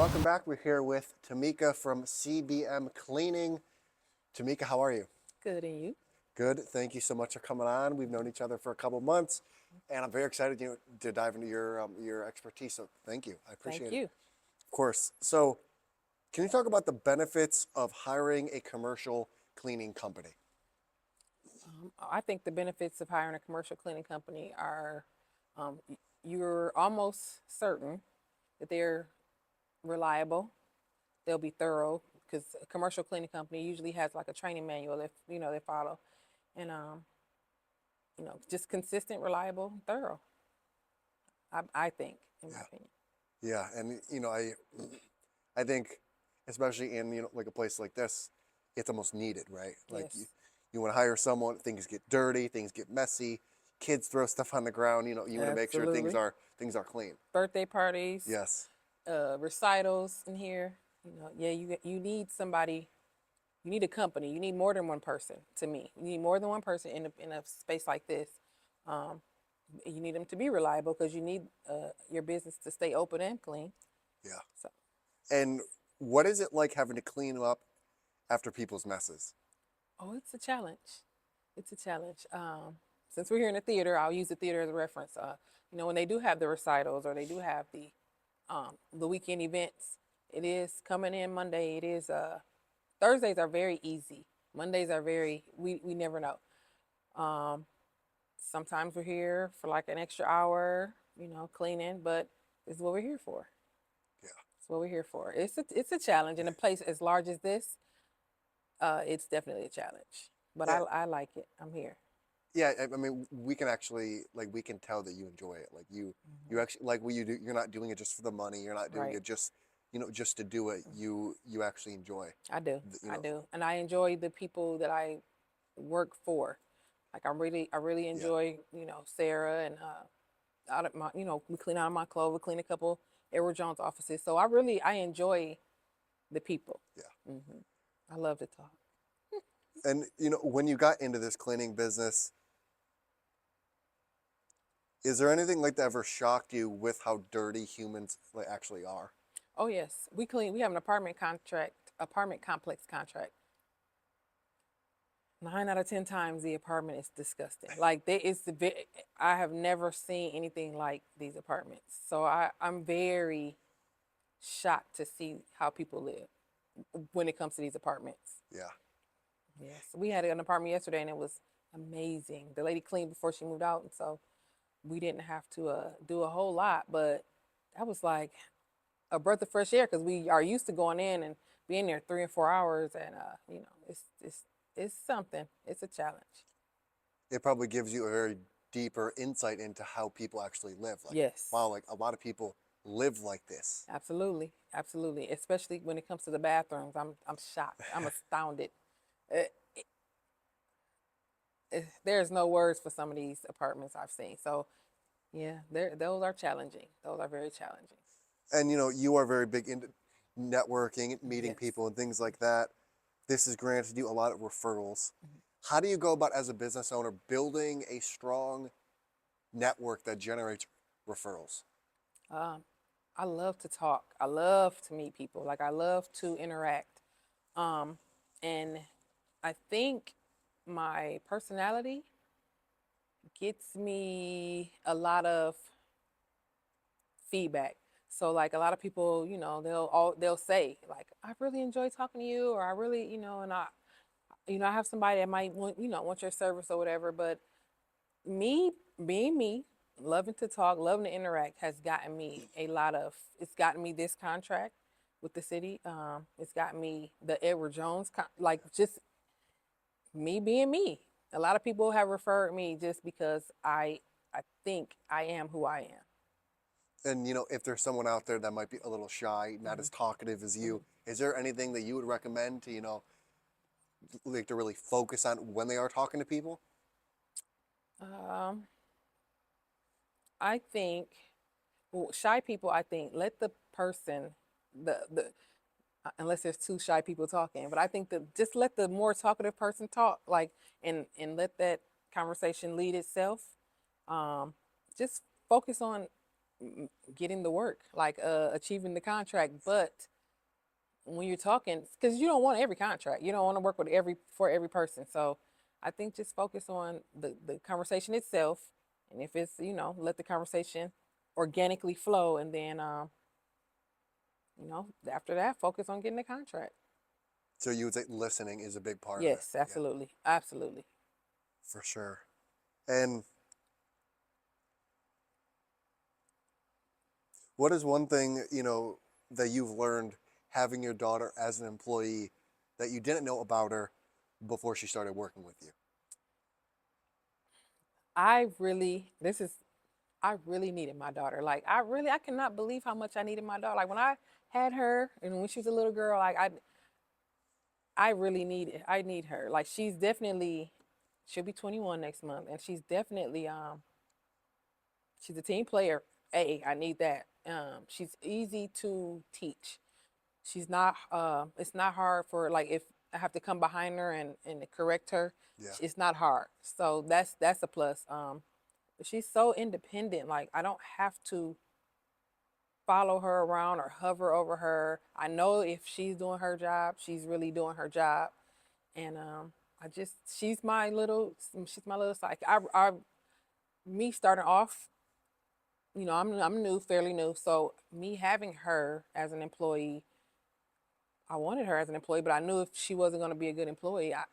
Welcome back. We're here with TaMeeka from CBM Cleaning. TaMeeka, how are you? Good, and you? Good. Thank you so much for coming on. We've known each other for a couple months, and I'm very excited to dive into your expertise. So thank you. I Thank appreciate it. you. Of course. So, can you talk about the benefits of hiring a commercial cleaning company? I think the benefits of hiring a commercial cleaning company are you're almost certain that they're reliable, they'll be thorough, because a commercial cleaning company usually has like a training manual that they follow, and just consistent, reliable, thorough. I think, in my Yeah. opinion. Yeah, and I think, especially in like a place like this, it's almost needed, right? Like Yes, you want to hire someone, things get dirty, things get messy, kids throw stuff on the ground. You want to make sure absolutely. things are clean. Birthday parties, Yes. recitals in here. Yeah, you need somebody. You need a company. You need more than one person. To me, you need more than one person in a space like this. Um, you need them to be reliable because you need your business to stay open and clean. Yeah. So, And what is it like having to clean up after people's messes? oh, it's a challenge. It's a challenge. Since we're here in the theater, I'll use the theater as a reference. When they do have the recitals or they do have the weekend events, it is coming in Monday. It is Thursdays are very easy. Mondays are very we never know. Um, Sometimes we're here for like an extra hour, cleaning, but this is what we're here for. Yeah. It's what we're here for. It's a challenge in a place as large as this. It's definitely a challenge, but Yeah. I like it. I'm here. Yeah. I mean, we can actually we can tell that you enjoy it. Like you Hmm. actually like what you do. You're not doing it just for the money. You're not doing Right. it just to do it. You actually enjoy. I do. You I know. do, and I enjoy the people that I work for. Like I really Yeah. enjoy Sarah and out of my we clean out of my clothes, we clean a couple Edward Jones offices. So I enjoy the people. Yeah. Hmm. I love to talk. And when you got into this cleaning business, is there anything like that ever shocked you with how dirty humans like actually are? Oh yes, we clean. We have an apartment complex contract. 9 out of 10 times the apartment is disgusting. Like I have never seen anything like these apartments. So I'm very shocked to see how people live when it comes to these apartments. Yeah. Yes, we had an apartment yesterday and it was amazing. The lady cleaned before she moved out, and so we didn't have to do a whole lot, but that was like a breath of fresh air because we are used to going in and being there 3 and 4 hours, and it's something. It's a challenge. It probably gives you a very deeper insight into how people actually live. Like, Yes, wow, like a lot of people live like this. absolutely, absolutely. Especially when it comes to the bathrooms, I'm shocked. I'm astounded. Uh, there's no words for some of these apartments I've seen. So yeah, those are challenging. Those are very challenging. And you are very big into networking, meeting Yes. people, and things like that. This has granted you a lot of referrals. Mhm. How do you go about, as a business owner, building a strong network that generates referrals? Um, I love to talk. I love to meet people. Like I love to interact. Um, and I think my personality gets me a lot of feedback. So like a lot of people, they'll say like, I really enjoy talking to you, or I really, and I have somebody that might want your service or whatever. But me being me, loving to talk, loving to interact has gotten me it's gotten me this contract with the city. It's gotten me the Edward Jones, like just me being me. A lot of people have referred me just because I think I am who I am. And if there's someone out there that might be a little shy, not Hmm. as talkative as Hmm. you, is there anything that you would recommend to like to really focus on when they are talking to people? Um, I think shy people. I think let the person the unless there's two shy people talking. But I think that just let the more talkative person talk, like, and let that conversation lead itself. Um, just focus on getting the work, like achieving the contract. But when you're talking, because you don't want every contract, you don't want to work with every person. So I think just focus on the conversation itself, and if it's, let the conversation organically flow, and then after that, focus on getting the contract. So you would say listening is a big part of it. Yes, absolutely, absolutely. For sure. And what is one thing, that you've learned having your daughter as an employee that you didn't know about her before she started working with you? I really, I really needed my daughter. Like I cannot believe how much I needed my daughter. Like when I had her and when she was a little girl, like I really I need her. Like she'll be 21 next month, and she's a team player. I need that. She's easy to teach. She's not it's not hard for, like, if I have to come behind her and correct her, Yeah. it's not hard. So that's a plus. But she's so independent. Like I don't have to follow her around or hover over her. I know if she's doing her job, she's really doing her job. And she's my little psychic. Me starting off, I'm new, fairly new. So me having her as an employee, I wanted her as an employee, but I knew if she wasn't going to be a good employee, Yeah.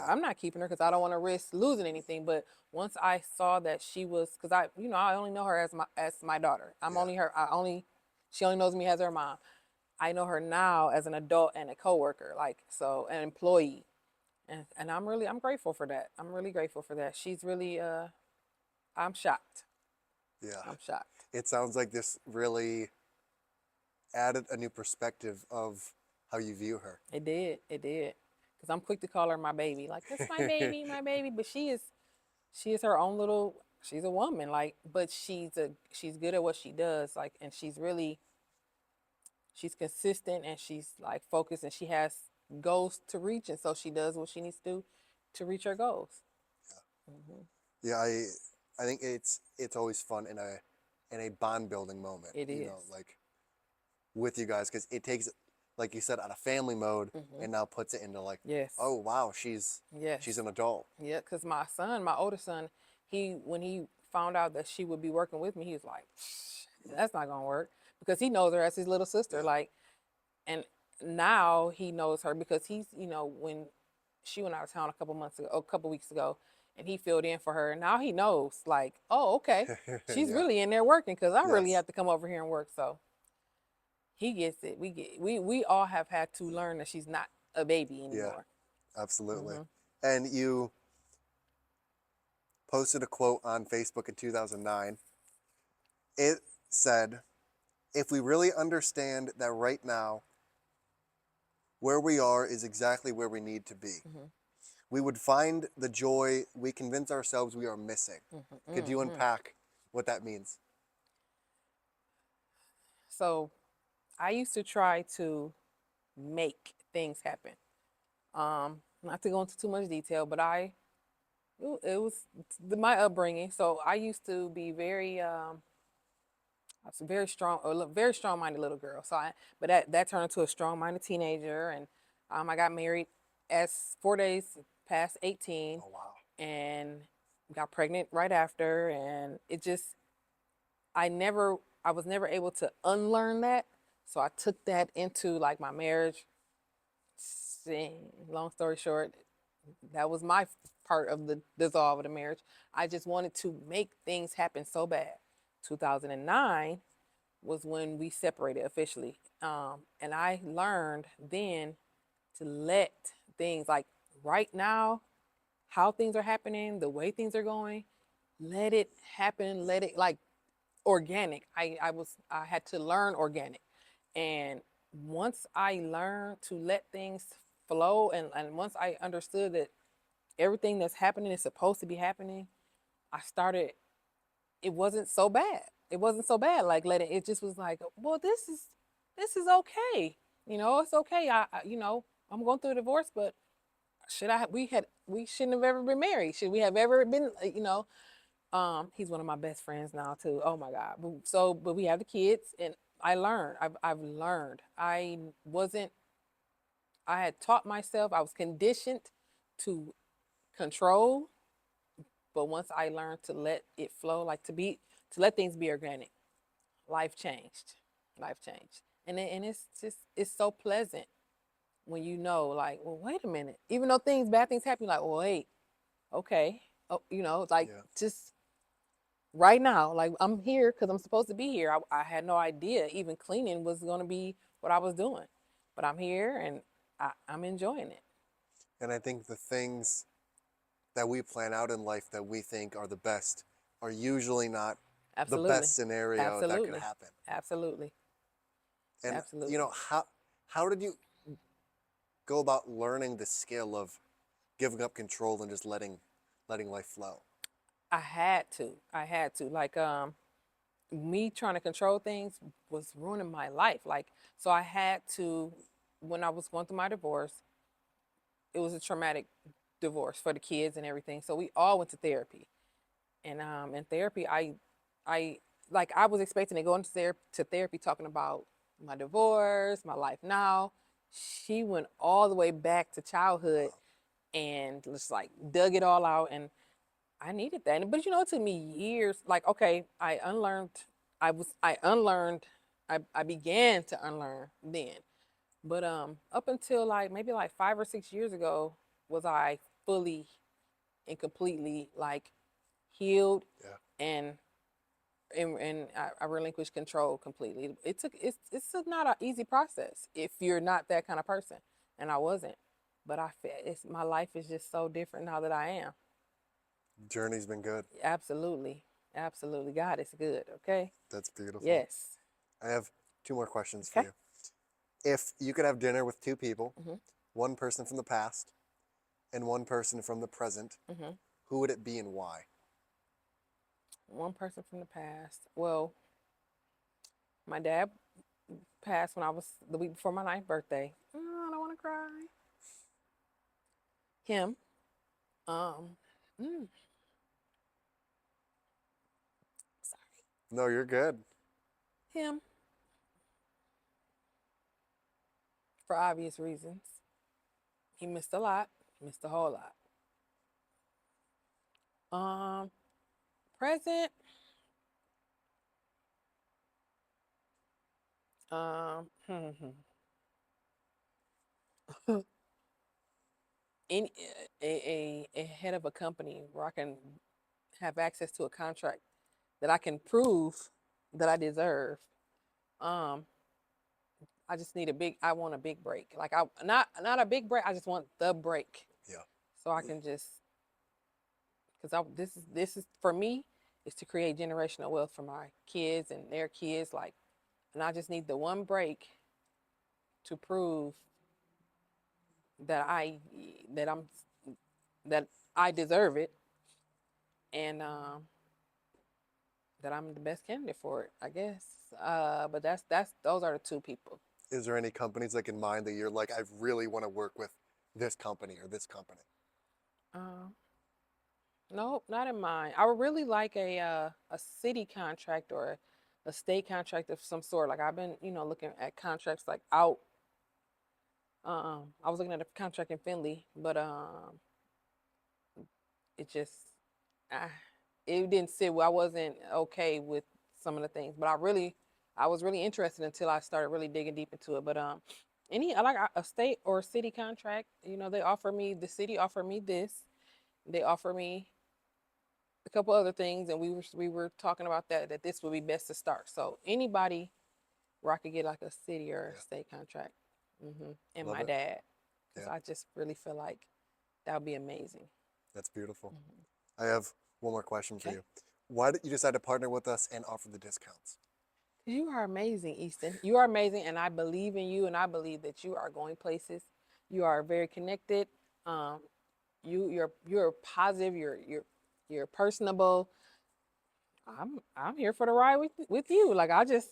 I'm not keeping her because I don't want to risk losing anything. But once I saw that she was, because I only know her as my daughter. Yeah. She only knows me as her mom. I know her now as an adult and a coworker, like, so, an employee, and I'm grateful for that. I'm really grateful for that. She's really I'm shocked. Yeah. I'm shocked. It sounds like this really added a new perspective of how you view her. It did. It did. Because I'm quick to call her my baby. Like, that's my baby, my baby. But she is her own little, she's a woman. Like, but she's good at what she does. Like, and she's consistent, and she's like focused, and she has goals to reach. And so she does what she needs to do to reach her goals. Hmm. Yeah, I think it's always fun in a bond building moment, It is. like with you guys, because it takes, like you said, out of family mode and now puts it into like, Yes. oh wow, she's Yes. an adult. Yeah, because my older son, when he found out that she would be working with me, he was like, that's not gonna work, because he knows her as his little sister. Yeah. Like, and now he knows her because when she went out of town a couple weeks ago, and he filled in for her, and now he knows, like, oh, okay, she's Yeah. really in there working, because I really Yes. have to come over here and work. So he gets it. We all have had to learn that she's not a baby Yeah, anymore. absolutely. And you posted a quote on Facebook in 2009. It said, if we really understand that right now, where we are is exactly where we need to be, we would find the joy we convince ourselves we are missing. Could you unpack what that means? So I used to try to make things happen. Not to go into too much detail, but it was my upbringing. So I used to be I was a very strong-minded little girl. But that turned into a strong-minded teenager, and I got married as 4 days past 18, Oh wow. and got pregnant right after, and I was never able to unlearn that. So I took that into like my marriage. Long story short, that was my part of the dissolve of the marriage. I just wanted to make things happen so bad. 2009 was when we separated officially. And I learned then to let things, like, right now, how things are happening, the way things are going, let it happen, let it, like, organic. I had to learn organic. And once I learned to let things flow, and once I understood that everything that's happening is supposed to be happening, I started, it wasn't so bad. It wasn't so bad. Like, letting it just was like, well, this is okay. It's okay. I'm going through a divorce, but we shouldn't have ever been married. Should we have ever been, He's one of my best friends now too. Oh my God. But we have the kids, and I learned. I've learned. Wasn't. I had taught myself. I was conditioned to control, but once I learned to let it flow, like to let things be organic, life changed. Life changed, and it's just it's so pleasant when you know, like, well, wait a minute. Even though bad things happen, you're like, well, wait, okay, oh, like Yeah. just right now, like I'm here because I'm supposed to be here. I had no idea even cleaning was going to be what I was doing, but I'm here and I'm enjoying it. And I think the things that we plan out in life that we think are the best are usually not the Absolutely, best scenario that could absolutely, happen. absolutely, And absolutely. how did you go about learning the skill of giving up control and just letting life flow? I had to like me trying to control things was ruining my life. Like, so I had to, when I was going through my divorce, it was a traumatic divorce for the kids and everything. So we all went to therapy. And in therapy, I like I was expecting to go into therapy talking about my divorce, my life now. She went all the way back to childhood Wow. and just like dug it all out, and I needed that. But it took me years. Like, okay, I unlearned. I unlearned. I began to unlearn then. But up until like maybe like 5 or 6 years ago, was I fully and completely like healed Yeah. and I relinquished control completely. It's not an easy process if you're not that kind of person, and I wasn't. But I feel it's my life is just so different now that I am. Journey's been good. Absolutely. Absolutely. God is good. Okay. That's beautiful. Yes. I have two more questions for Okay. you. If you could have dinner with two people, hmm one person from the past and one person from the present, hmm who would it be and why? One person from the past. Well, my dad passed when I was the week before my ninth birthday. Oh, I don't want to cry. Him. Um. mm, Sorry. No, you're good. Him for obvious reasons. He missed a lot. Missed a whole lot. Um. Present. Um. In a head of a company where I can have access to a contract that I can prove that I deserve. Um, I just need a big. I want a big break. Like I not a big break. I just want the break Yeah. so I can just because I this is for me is to create generational wealth for my kids and their kids. Like, and I just need the one break to prove that that I'm that I deserve it and that I'm the best candidate for it. I guess. But that's those are the two people. Is there any companies like in mind that you're like, I really want to work with this company or this company? Um, Nope, not in mine. I would really like a city contract or a state contract of some sort. Like I've been, looking at contracts like out. I was looking at a contract in Finley, but it just, I, it didn't sit well. I wasn't okay with some of the things, but I was really interested until I started really digging deep into it. But I like a state or city contract. The city offer me this. They offer me a couple other things, and we were talking about that this would be best to start. So anybody where I could get like a city or a Yeah. state contract, and Love my it. dad, because Yeah. I just really feel like that would be amazing. That's beautiful. hmm I have one more question for Okay, you. Why did you decide to partner with us and offer the discounts? you are amazing, Easton. You are amazing, and I believe in you, and I believe that you are going places. You are very connected. Um, you're positive. You're personable. I'm here for the ride with you. Like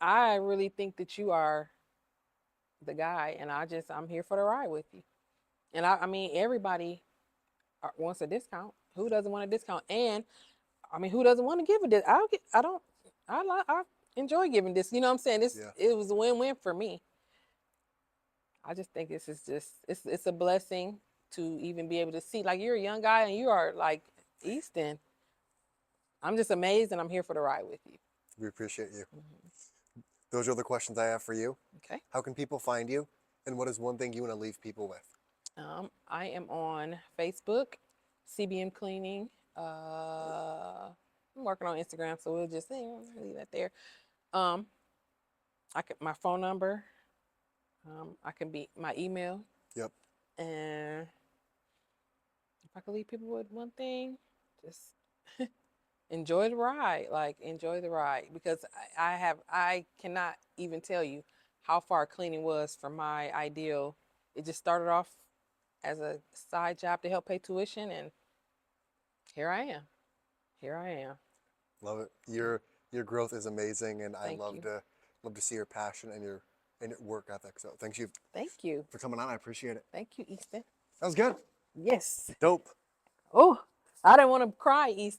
I really think that you are the guy, and I'm here for the ride with you. And I mean everybody wants a discount. Who doesn't want a discount? And I mean, who doesn't want to give a disc? I enjoy giving this. You know what I'm saying? Yeah. It was a win-win for me. I just think this is just it's a blessing to even be able to see. Like, you're a young guy and you are like Easton. I'm just amazed, and I'm here for the ride with you. We appreciate you. Mhm. Those are the questions I have for you. Okay. How can people find you? And what is one thing you want to leave people with? I am on Facebook, CBM Cleaning. I'm working on Instagram, so we'll just leave that there. Um, my phone number. I can be my email, Yep. and if I could leave people with one thing, just enjoy the ride. Like, enjoy the ride, because I cannot even tell you how far cleaning was from my ideal. It just started off as a side job to help pay tuition, and here I am. Here I am. Love it. Yeah. Your growth is amazing, and I Thank you. love to see your passion and your work ethic. So thank you Thank you. for coming on. I appreciate it. Thank you, Easton. That was good. Yes. Dope. Oh, I didn't want to cry, Easton.